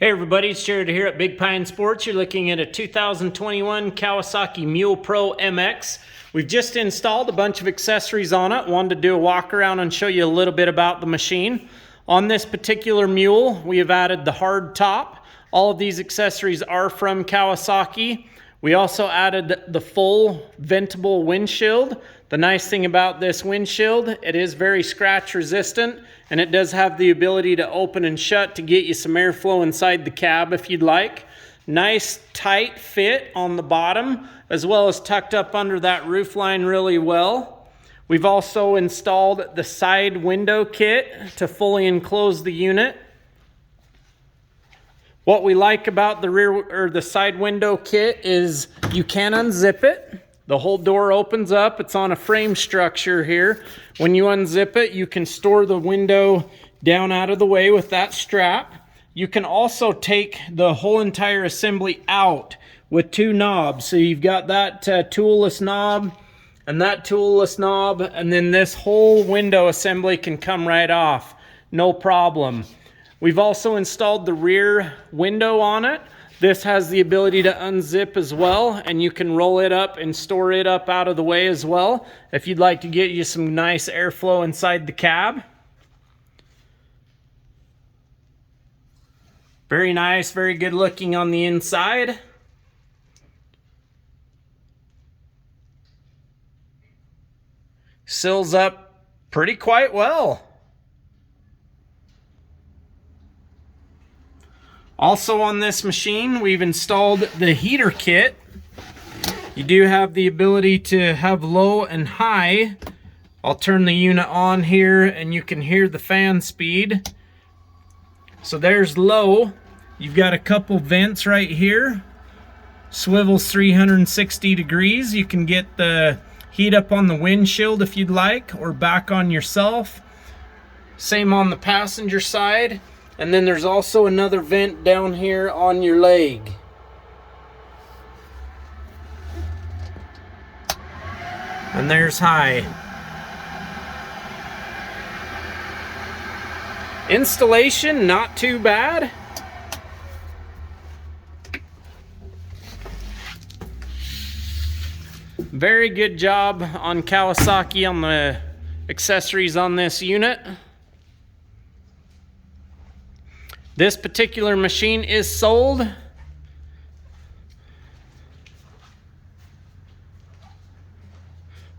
Hey everybody, it's Jared here at Big Pine Sports. You're looking at a 2021 Kawasaki MULE Pro MX. We've just installed a bunch of accessories on it. Wanted to do a walk around and show you a little bit about the machine. On this particular mule, we have added the hard top. All of these accessories are from Kawasaki. We also added the full ventable windshield. The nice thing about this windshield, it is very scratch resistant, and it does have the ability to open and shut to get you some airflow inside the cab if you'd like. Nice tight fit on the bottom, as well as tucked up under that roof line really well. We've also installed the side window kit to fully enclose the unit. What we like about the rear or the side window kit is you can unzip it. The whole door opens up. It's on a frame structure here. When you unzip it, you can store the window down out of the way with that strap. You can also take the whole entire assembly out with two knobs. So you've got that toolless knob and that toolless knob, and then this whole window assembly can come right off. No problem. We've also installed the rear window on it. This has the ability to unzip as well, and you can roll it up and store it up out of the way as well if you'd like to get you some nice airflow inside the cab. Very nice, very good looking on the inside. Sills up pretty quite well. Also on this machine, we've installed the heater kit. You do have the ability to have low and high. I'll turn the unit on here and you can hear the fan speed. So there's low. You've got a couple vents right here. Swivels 360 degrees. You can get the heat up on the windshield if you'd like, or back on yourself. Same on the passenger side. And then there's also another vent down here on your leg. And there's high. Installation, not too bad. Very good job on Kawasaki on the accessories on this unit. This particular machine is sold.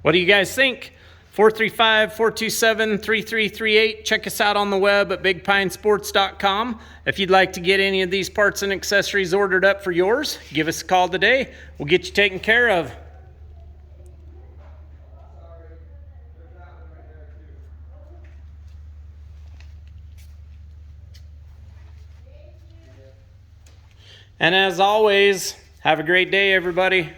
What do you guys think? 435-427-3338. Check us out on the web at bigpinesports.com. If you'd like to get any of these parts and accessories ordered up for yours, give us a call today. We'll get you taken care of. And as always, have a great day, everybody.